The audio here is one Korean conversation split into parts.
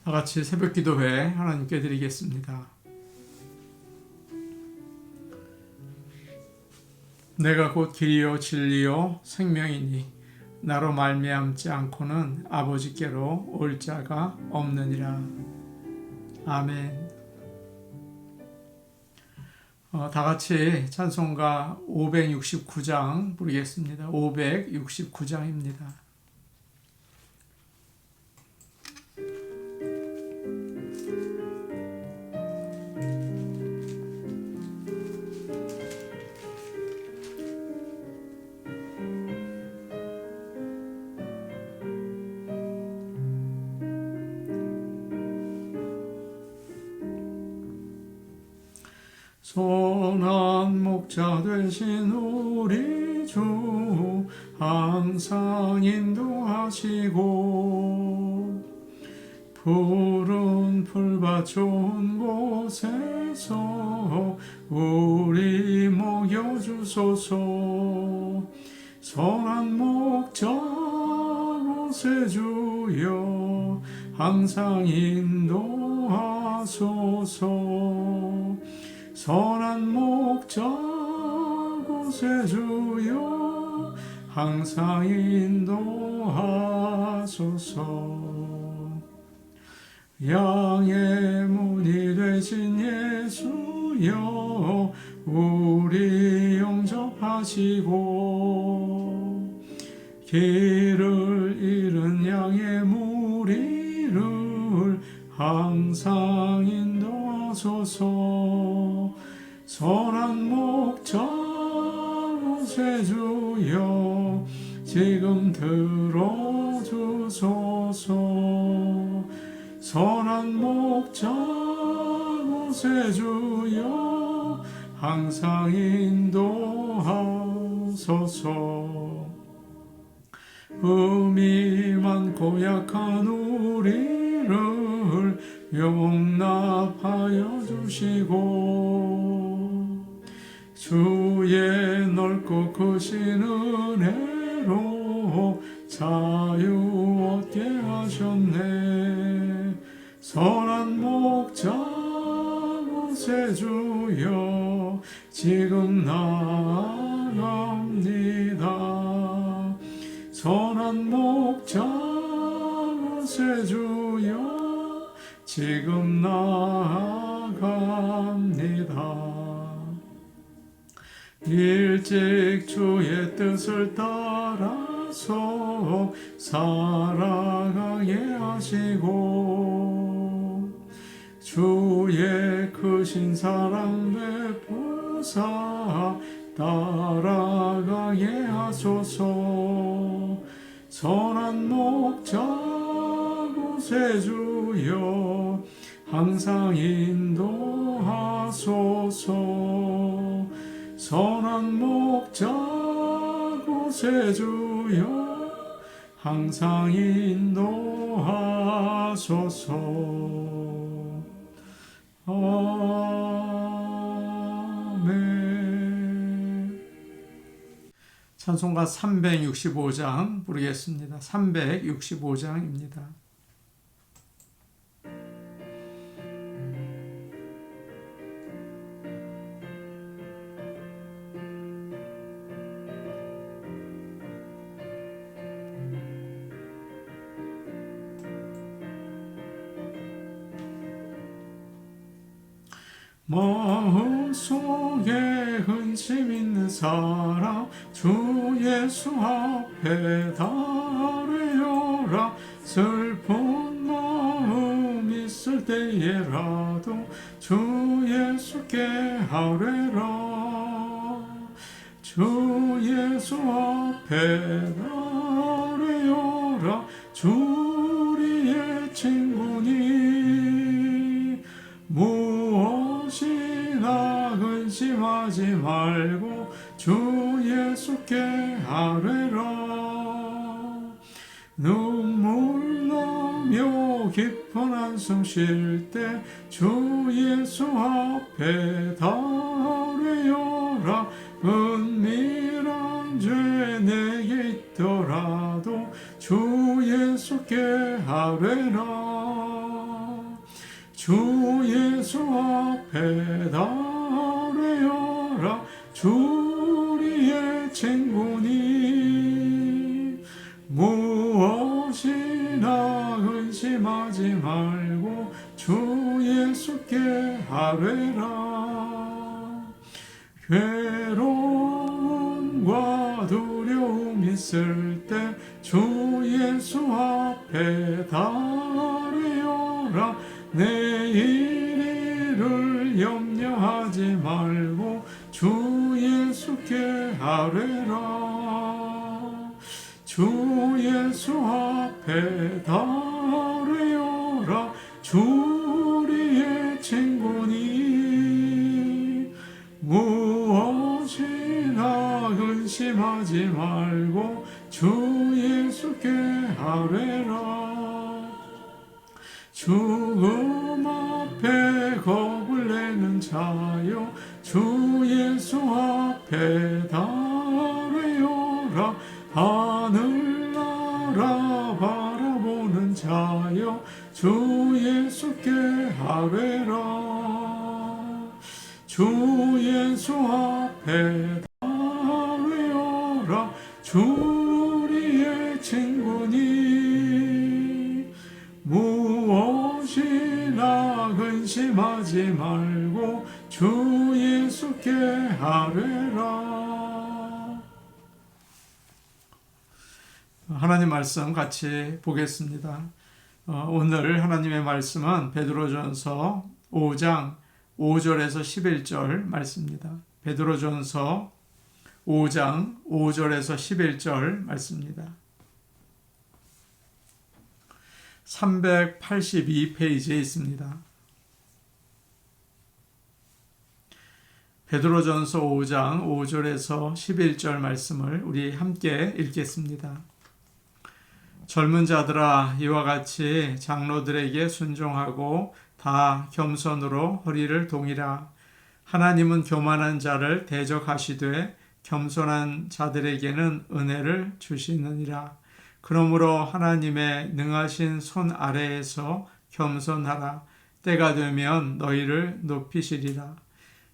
다 같이 새벽 기도회 하나님께 드리겠습니다. 내가 곧 길이요 진리요 생명이니 나로 말미암지 않고는 아버지께로 올 자가 없느니라. 아멘. 다 같이 찬송가 569장 부르겠습니다. 569장입니다. 선한 목자 되신 우리 주 항상 인도하시고 푸른 풀밭 좋은 곳에서 우리 먹여주소서. 선한 목자 곳에 주여 항상 인도하소서. 선한 목자 곳에 주여 항상 인도하소서. 양의 문이 되신 예수여 우리 영접하시고 길을 잃은 양의 무리를 항상 인도하소서. 선한 목자 곳에 주여 지금 들어주소서. 선한 목자 곳에 주여 항상 인도하소서. 의미 많고 약한 우리를 용납하여 주시고 주의 넓고 크신 은혜로 자유 얻게 하셨네. 선한 목자 곳에 주여 지금 나아갑니다. 선한 목자 곳에 주여 지금 나아갑니다. 일찍 주의 뜻을 따라서 살아가게 하시고 주의 크신 사랑 베푸사 따라가게 하소서. 선한 목자 곳에 주여 항상 인도하소서. 선한 목자 곳에 주여 항상 인도하소서. 아멘. 찬송가 365장 부르겠습니다. 365장입니다. 마음속에 근심 있는 사람 주 예수 앞에 달래어라. 슬픈 마음 있을 때에라도 주 예수께 아뢰라. 주 예수 앞에 달래어라. 주 우리의 친구니 무엇이나 근심하지 말고 주 예수께 아뢰라. 눈물 나며 깊은 한숨 쉴 때 주 예수 앞에 달래어라. 은밀한 죄 내게 있더라도 주 예수께 아뢰라. 주 예수 앞에 달려라. 주 우리의 친구니 무엇이나 근심하지 말고 주 예수께 아뢰라. 괴로움과 두려움 있을 때 주 예수 앞에 달려라. 내일 일을 염려하지 말고 주 예수께 아뢰라. 주 예수 앞에 달려라. 주 우리의 친구니 무엇이나 근심하지 말고 주 예수께 아뢰라. 죽음 앞에 겁을 내는 자여 주 예수 앞에 달려라. 하늘나라 바라보는 자여 주 예수께 아뢰라. 주 예수 앞에 달려라. 주 우리의 친구니 무엇이나 근심하지 말고 주 예수께 아뢰라. 하나님 말씀 같이 보겠습니다. 오늘 하나님의 말씀은 베드로전서 5장 5절에서 11절 말씀입니다. 베드로전서 5장 5절에서 11절 말씀입니다. 382페이지에 있습니다. 베드로전서 5장 5절에서 11절 말씀을 우리 함께 읽겠습니다. 젊은 자들아, 이와 같이 장로들에게 순종하고 다 겸손으로 허리를 동이라. 하나님은 교만한 자를 대적하시되 겸손한 자들에게는 은혜를 주시느니라. 그러므로 하나님의 능하신 손 아래에서 겸손하라. 때가 되면 너희를 높이시리라.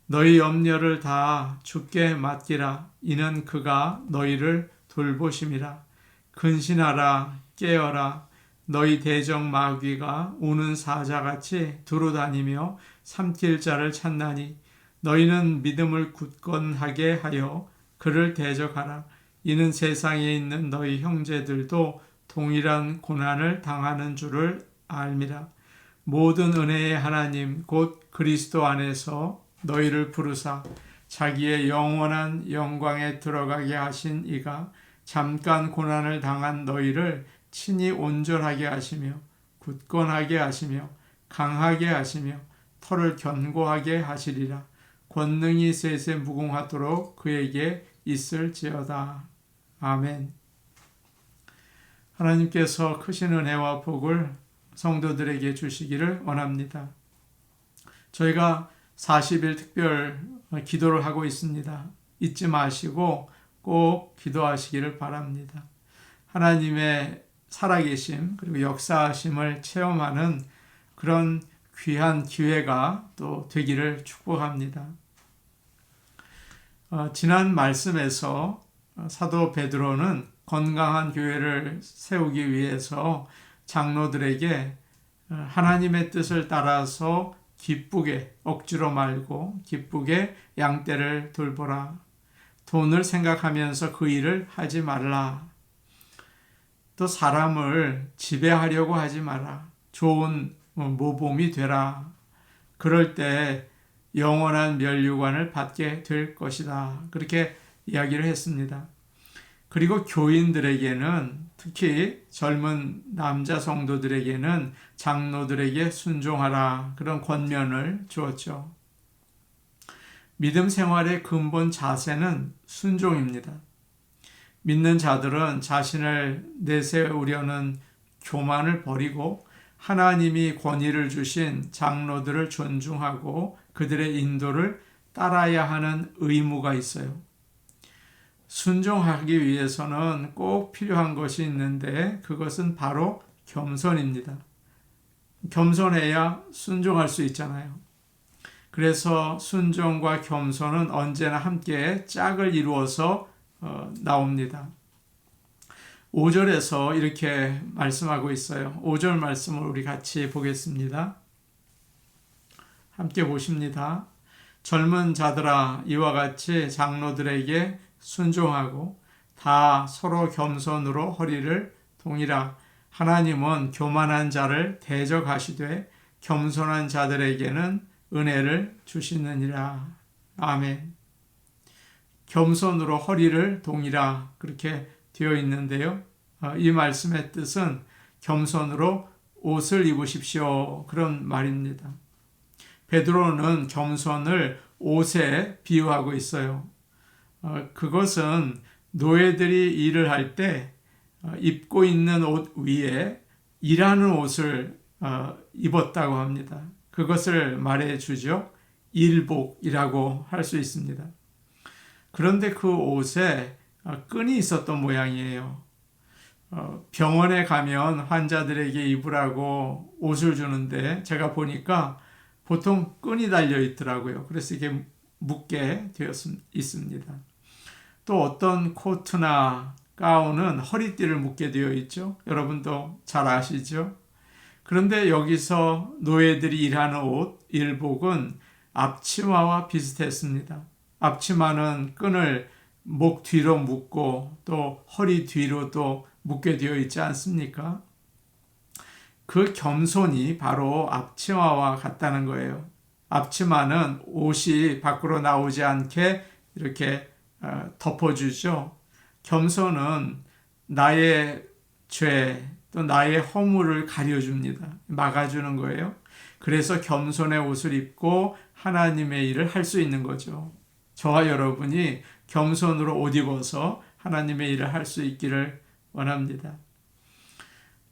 너희 염려를 다 주께 맡기라. 이는 그가 너희를 돌보심이라. 근신하라. 깨어라. 너희 대적 마귀가 우는 사자같이 두루다니며 삼킬 자를 찾나니 너희는 믿음을 굳건하게 하여 그를 대적하라. 이는 세상에 있는 너희 형제들도 동일한 고난을 당하는 줄을 알미라. 모든 은혜의 하나님 곧 그리스도 안에서 너희를 부르사 자기의 영원한 영광에 들어가게 하신 이가 잠깐 고난을 당한 너희를 친히 온전하게 하시며 굳건하게 하시며 강하게 하시며 털을 견고하게 하시리라. 권능이 셋에 무궁하도록 그에게 있을지어다. 아멘. 하나님께서 크신 은혜와 복을 성도들에게 주시기를 원합니다. 저희가 40일 특별 기도를 하고 있습니다. 잊지 마시고 꼭 기도하시기를 바랍니다. 하나님의 살아계심 그리고 역사하심을 체험하는 그런 귀한 기회가 또 되기를 축복합니다. 지난 말씀에서 사도 베드로는 건강한 교회를 세우기 위해서 장로들에게 하나님의 뜻을 따라서 기쁘게 억지로 말고 기쁘게 양떼를 돌보라. 돈을 생각하면서 그 일을 하지 말라. 또 사람을 지배하려고 하지 마라. 좋은 모범이 되라. 그럴 때 영원한 면류관을 받게 될 것이다. 그렇게 이야기를 했습니다. 그리고 교인들에게는 특히 젊은 남자 성도들에게는 장로들에게 순종하라. 그런 권면을 주었죠. 믿음 생활의 근본 자세는 순종입니다. 믿는 자들은 자신을 내세우려는 교만을 버리고 하나님이 권위를 주신 장로들을 존중하고 그들의 인도를 따라야 하는 의무가 있어요. 순종하기 위해서는 꼭 필요한 것이 있는데 그것은 바로 겸손입니다. 겸손해야 순종할 수 있잖아요. 그래서 순종과 겸손은 언제나 함께 짝을 이루어서 나옵니다. 5절에서 이렇게 말씀하고 있어요. 5절 말씀을 우리 같이 보겠습니다. 함께 보십니다. 젊은 자들아, 이와 같이 장로들에게 순종하고 다 서로 겸손으로 허리를 동이라. 하나님은 교만한 자를 대적하시되 겸손한 자들에게는 은혜를 주시느니라. 아멘. 겸손으로 허리를 동이라 그렇게 되어 있는데요. 이 말씀의 뜻은 겸손으로 옷을 입으십시오. 그런 말입니다. 베드로는 겸손을 옷에 비유하고 있어요. 그것은 노예들이 일을 할 때 입고 있는 옷 위에 일하는 옷을 입었다고 합니다. 그것을 말해주죠. 일복이라고 할 수 있습니다. 그런데 그 옷에 끈이 있었던 모양이에요. 병원에 가면 환자들에게 입으라고 옷을 주는데 제가 보니까 보통 끈이 달려 있더라고요. 그래서 이게 묶게 되어 있습니다. 또 어떤 코트나 가운은 허리띠를 묶게 되어 있죠. 여러분도 잘 아시죠? 그런데 여기서 노예들이 일하는 옷, 일복은 앞치마와 비슷했습니다. 앞치마는 끈을 목 뒤로 묶고 또 허리 뒤로도 묶게 되어 있지 않습니까? 그 겸손이 바로 앞치마와 같다는 거예요. 앞치마는 옷이 밖으로 나오지 않게 이렇게 덮어주죠. 겸손은 나의 죄, 또 나의 허물을 가려줍니다. 막아주는 거예요. 그래서 겸손의 옷을 입고 하나님의 일을 할 수 있는 거죠. 저와 여러분이 겸손으로 옷 입어서 하나님의 일을 할 수 있기를 원합니다.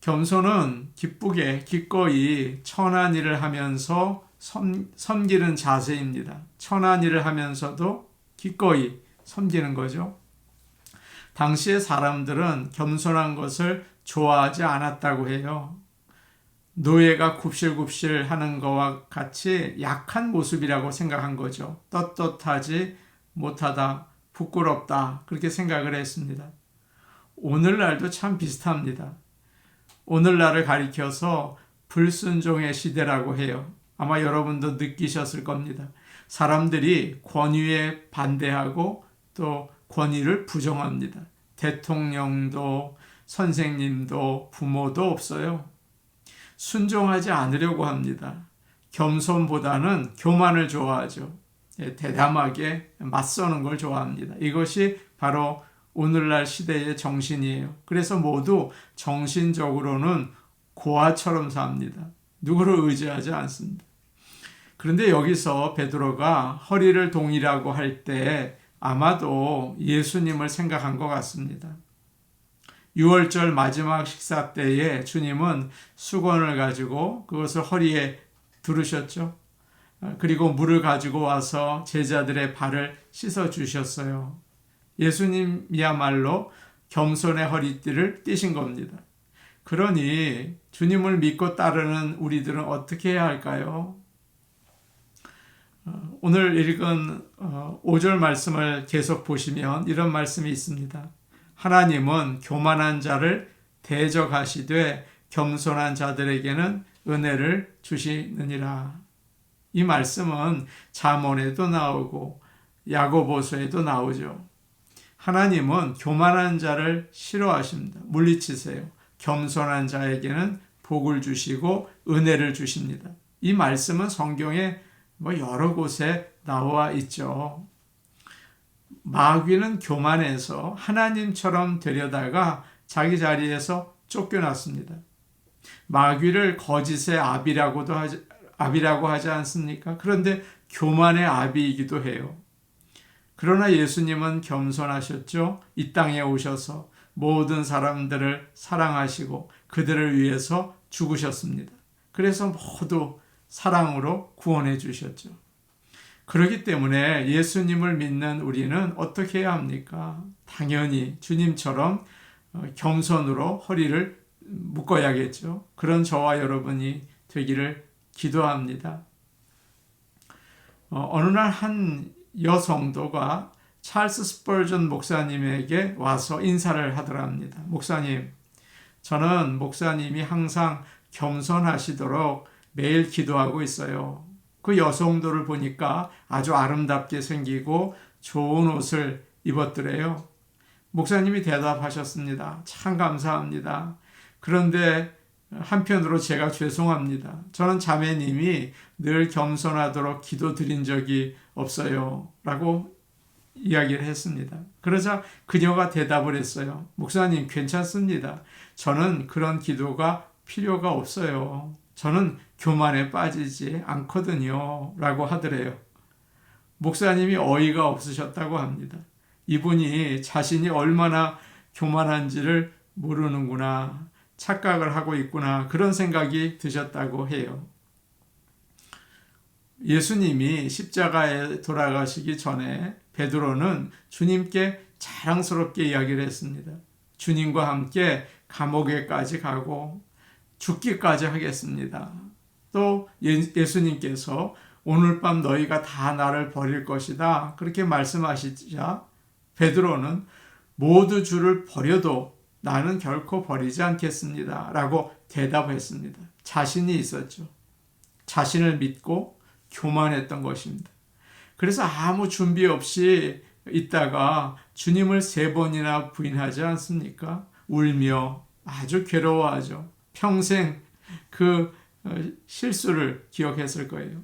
겸손은 기쁘게 기꺼이 천한 일을 하면서 섬기는 자세입니다. 천한 일을 하면서도 기꺼이 섬기는 거죠. 당시의 사람들은 겸손한 것을 좋아하지 않았다고 해요. 노예가 굽실굽실 하는 것과 같이 약한 모습이라고 생각한 거죠. 떳떳하지 못하다, 부끄럽다 그렇게 생각을 했습니다. 오늘날도 참 비슷합니다. 오늘날을 가리켜서 불순종의 시대라고 해요. 아마 여러분도 느끼셨을 겁니다. 사람들이 권위에 반대하고 또 권위를 부정합니다. 대통령도 선생님도 부모도 없어요. 순종하지 않으려고 합니다. 겸손보다는 교만을 좋아하죠. 대담하게 맞서는 걸 좋아합니다. 이것이 바로 오늘날 시대의 정신이에요. 그래서 모두 정신적으로는 고아처럼 삽니다. 누구를 의지하지 않습니다. 그런데 여기서 베드로가 허리를 동이라고 할 때 아마도 예수님을 생각한 것 같습니다. 6월절 마지막 식사 때에 주님은 수건을 가지고 그것을 허리에 두르셨죠. 그리고 물을 가지고 와서 제자들의 발을 씻어 주셨어요. 예수님이야말로 겸손의 허리띠를 띠신 겁니다. 그러니 주님을 믿고 따르는 우리들은 어떻게 해야 할까요? 오늘 읽은 5절 말씀을 계속 보시면 이런 말씀이 있습니다. 하나님은 교만한 자를 대적하시되 겸손한 자들에게는 은혜를 주시느니라. 이 말씀은 잠언에도 나오고 야고보서에도 나오죠. 하나님은 교만한 자를 싫어하십니다. 물리치세요. 겸손한 자에게는 복을 주시고 은혜를 주십니다. 이 말씀은 성경에 여러 곳에 나와 있죠. 마귀는 교만해서 하나님처럼 되려다가 자기 자리에서 쫓겨났습니다. 마귀를 거짓의 아비라고 하지 않습니까? 그런데 교만의 아비이기도 해요. 그러나 예수님은 겸손하셨죠. 이 땅에 오셔서 모든 사람들을 사랑하시고 그들을 위해서 죽으셨습니다. 그래서 모두 사랑으로 구원해 주셨죠. 그렇기 때문에 예수님을 믿는 우리는 어떻게 해야 합니까? 당연히 주님처럼 겸손으로 허리를 묶어야겠죠. 그런 저와 여러분이 되기를 기도합니다. 어느 날 한 여성도가 찰스 스펄전 목사님에게 와서 인사를 하더랍니다. 목사님, 저는 목사님이 항상 겸손하시도록 매일 기도하고 있어요. 그 여성도를 보니까 아주 아름답게 생기고 좋은 옷을 입었더래요. 목사님이 대답하셨습니다. 참 감사합니다. 그런데 한편으로 제가 죄송합니다. 저는 자매님이 늘 겸손하도록 기도드린 적이 없어요. 라고 이야기를 했습니다. 그러자 그녀가 대답을 했어요. 목사님, 괜찮습니다. 저는 그런 기도가 필요가 없어요. 저는 교만에 빠지지 않거든요. 라고 하더래요. 목사님이 어이가 없으셨다고 합니다. 이분이 자신이 얼마나 교만한지를 모르는구나, 착각을 하고 있구나, 그런 생각이 드셨다고 해요. 예수님이 십자가에 돌아가시기 전에 베드로는 주님께 자랑스럽게 이야기를 했습니다. 주님과 함께 감옥에까지 가고 죽기까지 하겠습니다. 또 예수님께서 오늘 밤 너희가 다 나를 버릴 것이다, 그렇게 말씀하시자 베드로는 모두 주를 버려도 나는 결코 버리지 않겠습니다 라고 대답했습니다. 자신이 있었죠. 자신을 믿고 교만했던 것입니다. 그래서 아무 준비 없이 있다가 주님을 3번이나 부인하지 않습니까? 울며 아주 괴로워하죠. 평생 그 실수를 기억했을 거예요.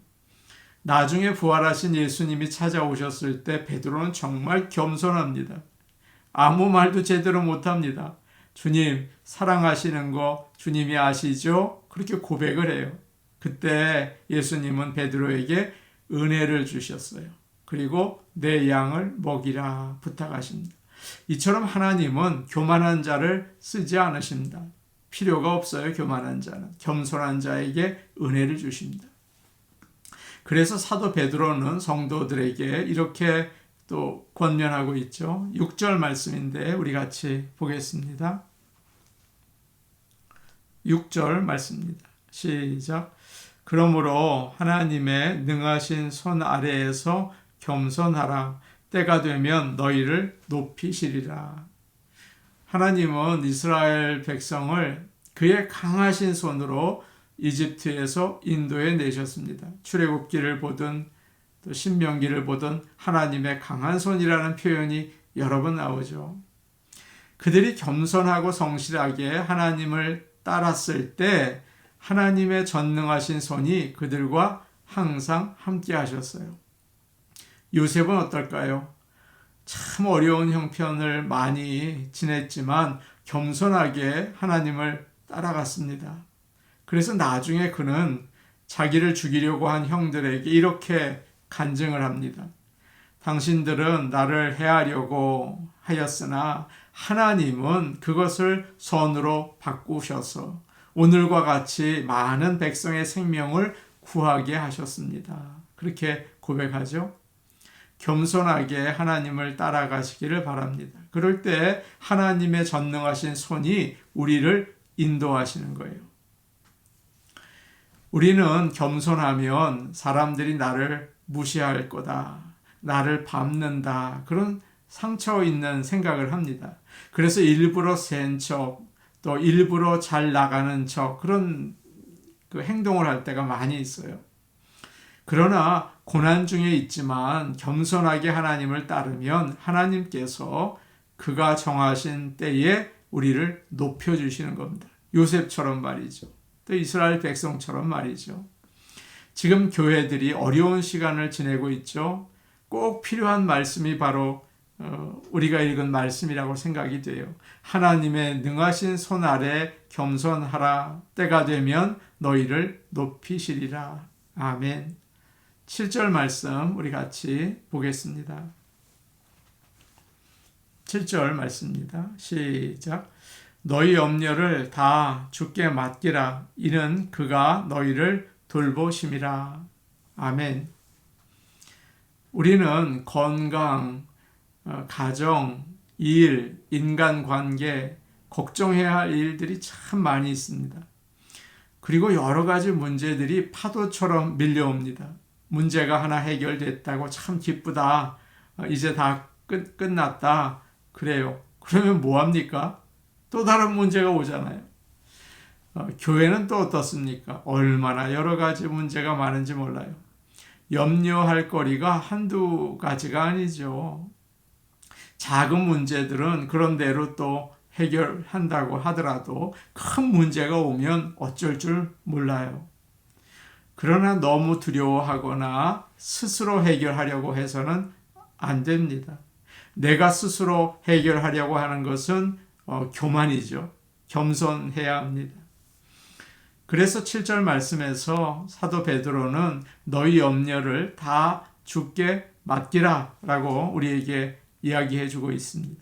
나중에 부활하신 예수님이 찾아오셨을 때 베드로는 정말 겸손합니다. 아무 말도 제대로 못합니다. 주님, 사랑하시는 거 주님이 아시죠? 그렇게 고백을 해요. 그때 예수님은 베드로에게 은혜를 주셨어요. 그리고 내 양을 먹이라 부탁하십니다. 이처럼 하나님은 교만한 자를 쓰지 않으십니다. 필요가 없어요. 교만한 자는. 겸손한 자에게 은혜를 주십니다. 그래서 사도 베드로는 성도들에게 이렇게 또 권면하고 있죠. 6절 말씀인데 우리 같이 보겠습니다. 6절 말씀입니다. 시작. 그러므로 하나님의 능하신 손 아래에서 겸손하라. 때가 되면 너희를 높이시리라. 하나님은 이스라엘 백성을 그의 강하신 손으로 이집트에서 인도에 내셨습니다. 출애굽기를 보든 또 신명기를 보든 하나님의 강한 손이라는 표현이 여러 번 나오죠. 그들이 겸손하고 성실하게 하나님을 따랐을 때 하나님의 전능하신 손이 그들과 항상 함께 하셨어요. 요셉은 어떨까요? 참 어려운 형편을 많이 지냈지만 겸손하게 하나님을 따라갔습니다. 그래서 나중에 그는 자기를 죽이려고 한 형들에게 이렇게 간증을 합니다. 당신들은 나를 해하려고 하였으나 하나님은 그것을 선으로 바꾸셔서 오늘과 같이 많은 백성의 생명을 구하게 하셨습니다. 그렇게 고백하죠. 겸손하게 하나님을 따라가시기를 바랍니다. 그럴 때 하나님의 전능하신 손이 우리를 인도하시는 거예요. 우리는 겸손하면 사람들이 나를 무시할 거다, 나를 밟는다, 그런 상처 있는 생각을 합니다. 그래서 일부러 센 척, 또 일부러 잘 나가는 척, 그런 그 행동을 할 때가 많이 있어요. 그러나 고난 중에 있지만 겸손하게 하나님을 따르면 하나님께서 그가 정하신 때에 우리를 높여주시는 겁니다. 요셉처럼 말이죠. 또 이스라엘 백성처럼 말이죠. 지금 교회들이 어려운 시간을 지내고 있죠. 꼭 필요한 말씀이 바로 우리가 읽은 말씀이라고 생각이 돼요. 하나님의 능하신 손 아래 겸손하라. 때가 되면 너희를 높이시리라. 아멘. 7절 말씀 우리 같이 보겠습니다. 7절 말씀입니다. 시작. 너희 염려를 다 주께 맡기라. 이는 그가 너희를 돌보심이라. 아멘. 우리는 건강, 가정, 일, 인간관계, 걱정해야 할 일들이 참 많이 있습니다. 그리고 여러 가지 문제들이 파도처럼 밀려옵니다. 문제가 하나 해결됐다고 참 기쁘다. 이제 다 끝났다. 그래요. 그러면 뭐합니까? 또 다른 문제가 오잖아요. 교회는 또 어떻습니까? 얼마나 여러 가지 문제가 많은지 몰라요. 염려할 거리가 한두 가지가 아니죠. 작은 문제들은 그런 대로 또 해결한다고 하더라도 큰 문제가 오면 어쩔 줄 몰라요. 그러나 너무 두려워하거나 스스로 해결하려고 해서는 안 됩니다. 내가 스스로 해결하려고 하는 것은 교만이죠. 겸손해야 합니다. 그래서 7절 말씀에서 사도 베드로는 너희 염려를 다 주께 맡기라 라고 우리에게 이야기해 주고 있습니다.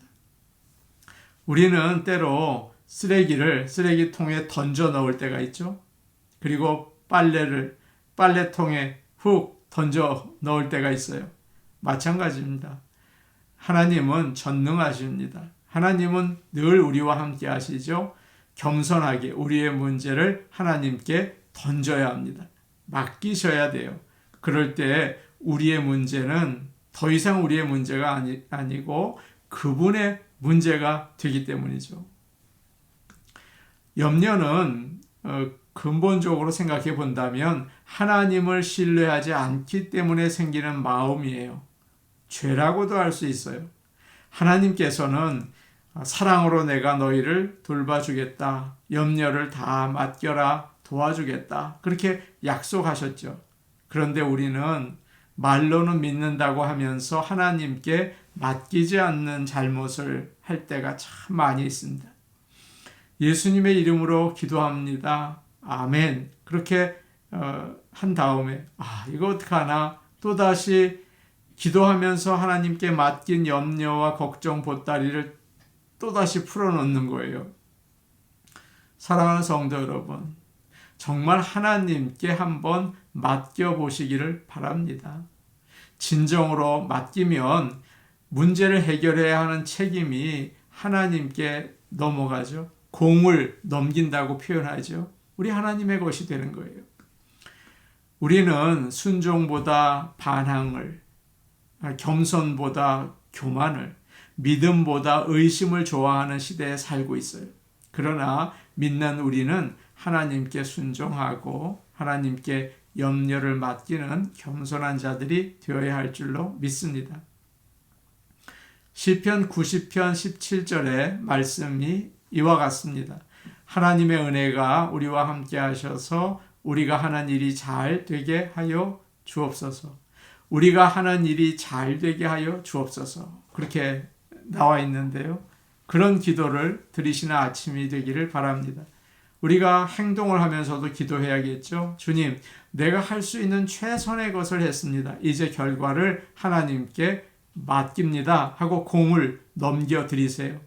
우리는 때로 쓰레기통에 던져 넣을 때가 있죠. 그리고 빨래통에 훅 던져 넣을 때가 있어요. 마찬가지입니다. 하나님은 전능하십니다. 하나님은 늘 우리와 함께 하시죠. 겸손하게 우리의 문제를 하나님께 던져야 합니다. 맡기셔야 돼요. 그럴 때 우리의 문제는 더 이상 우리의 문제가 아니고 그분의 문제가 되기 때문이죠. 염려는 근본적으로 생각해 본다면 하나님을 신뢰하지 않기 때문에 생기는 마음이에요. 죄라고도 할 수 있어요. 하나님께서는 사랑으로 내가 너희를 돌봐주겠다. 염려를 다 맡겨라. 도와주겠다. 그렇게 약속하셨죠. 그런데 우리는 말로는 믿는다고 하면서 하나님께 맡기지 않는 잘못을 할 때가 참 많이 있습니다. 예수님의 이름으로 기도합니다. 아멘. 그렇게 한 다음에 이거 어떡하나 또다시 기도하면서 하나님께 맡긴 염려와 걱정 보따리를 또다시 풀어놓는 거예요. 사랑하는 성도 여러분, 정말 하나님께 한번 맡겨보시기를 바랍니다. 진정으로 맡기면 문제를 해결해야 하는 책임이 하나님께 넘어가죠. 공을 넘긴다고 표현하죠. 우리 하나님의 것이 되는 거예요. 우리는 순종보다 반항을, 겸손보다 교만을, 믿음보다 의심을 좋아하는 시대에 살고 있어요. 그러나 믿는 우리는 하나님께 순종하고 하나님께 염려를 맡기는 겸손한 자들이 되어야 할 줄로 믿습니다. 시편 90편 17절의 말씀이 이와 같습니다. 하나님의 은혜가 우리와 함께 하셔서 우리가 하는 일이 잘 되게 하여 주옵소서. 우리가 하는 일이 잘 되게 하여 주옵소서. 그렇게 나와 있는데요. 그런 기도를 드리시는 아침이 되기를 바랍니다. 우리가 행동을 하면서도 기도해야겠죠. 주님, 내가 할 수 있는 최선의 것을 했습니다. 이제 결과를 하나님께 맡깁니다 하고 공을 넘겨드리세요.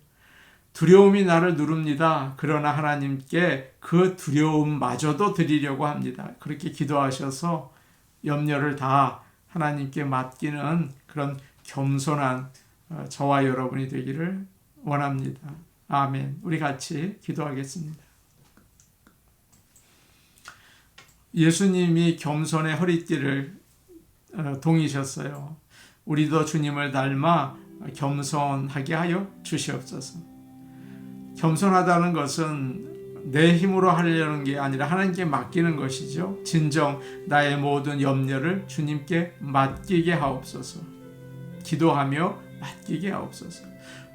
두려움이 나를 누릅니다. 그러나 하나님께 그 두려움마저도 드리려고 합니다. 그렇게 기도하셔서 염려를 다 하나님께 맡기는 그런 겸손한 저와 여러분이 되기를 원합니다. 아멘. 우리 같이 기도하겠습니다. 예수님이 겸손의 허리띠를 동이셨어요. 우리도 주님을 닮아 겸손하게 하여 주시옵소서. 겸손하다는 것은 내 힘으로 하려는 게 아니라 하나님께 맡기는 것이죠. 진정 나의 모든 염려를 주님께 맡기게 하옵소서. 기도하며 맡기게 하옵소서.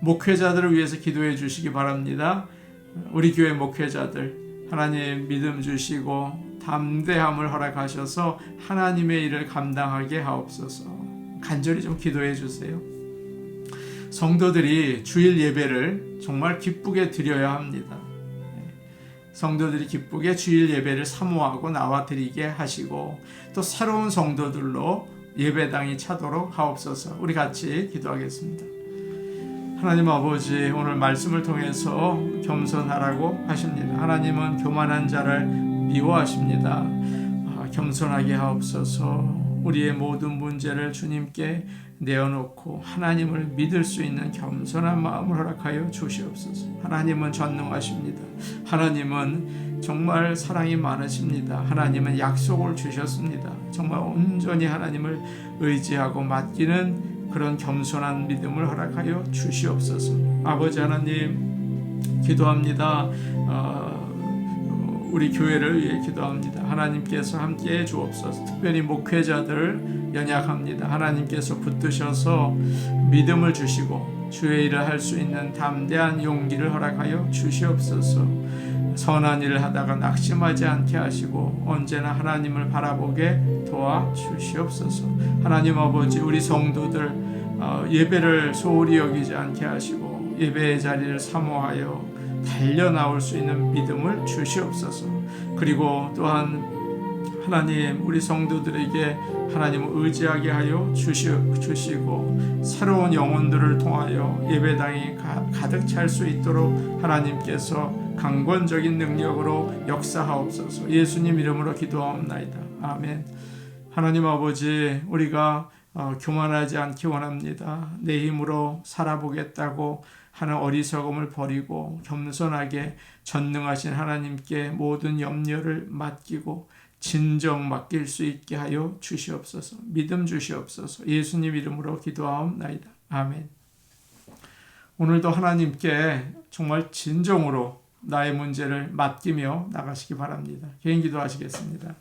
목회자들을 위해서 기도해 주시기 바랍니다. 우리 교회 목회자들 하나님 믿음 주시고 담대함을 허락하셔서 하나님의 일을 감당하게 하옵소서. 간절히 좀 기도해 주세요. 성도들이 주일 예배를 정말 기쁘게 드려야 합니다. 성도들이 기쁘게 주일 예배를 사모하고 나와 드리게 하시고 또 새로운 성도들로 예배당이 차도록 하옵소서. 우리 같이 기도하겠습니다. 하나님 아버지, 오늘 말씀을 통해서 겸손하라고 하십니다. 하나님은 교만한 자를 미워하십니다. 겸손하게 하옵소서. 우리의 모든 문제를 주님께 내어놓고 하나님을 믿을 수 있는 겸손한 마음을 허락하여 주시옵소서. 하나님은 전능하십니다. 하나님은 정말 사랑이 많으십니다. 하나님은 약속을 주셨습니다. 정말 온전히 하나님을 의지하고 맡기는 그런 겸손한 믿음을 허락하여 주시옵소서. 아버지 하나님, 기도합니다. 우리 교회를 위해 기도합니다. 하나님께서 함께해 주옵소서. 특별히 목회자들 연약합니다. 하나님께서 붙드셔서 믿음을 주시고 주의 일을 할 수 있는 담대한 용기를 허락하여 주시옵소서. 선한 일을 하다가 낙심하지 않게 하시고 언제나 하나님을 바라보게 도와주시옵소서. 하나님 아버지, 우리 성도들 예배를 소홀히 여기지 않게 하시고 예배의 자리를 사모하여 달려나올 수 있는 믿음을 주시옵소서. 그리고 또한 하나님, 우리 성도들에게 하나님을 의지하게 하여 주시고 새로운 영혼들을 통하여 예배당이 가득 찰 수 있도록 하나님께서 강권적인 능력으로 역사하옵소서. 예수님 이름으로 기도하옵나이다. 아멘. 하나님 아버지, 우리가 교만하지 않기 원합니다. 내 힘으로 살아보겠다고 하는 어리석음을 버리고 겸손하게 전능하신 하나님께 모든 염려를 맡기고 진정 맡길 수 있게 하여 주시옵소서. 믿음 주시옵소서. 예수님 이름으로 기도하옵나이다. 아멘. 오늘도 하나님께 정말 진정으로 나의 문제를 맡기며 나가시기 바랍니다. 개인 기도하시겠습니다.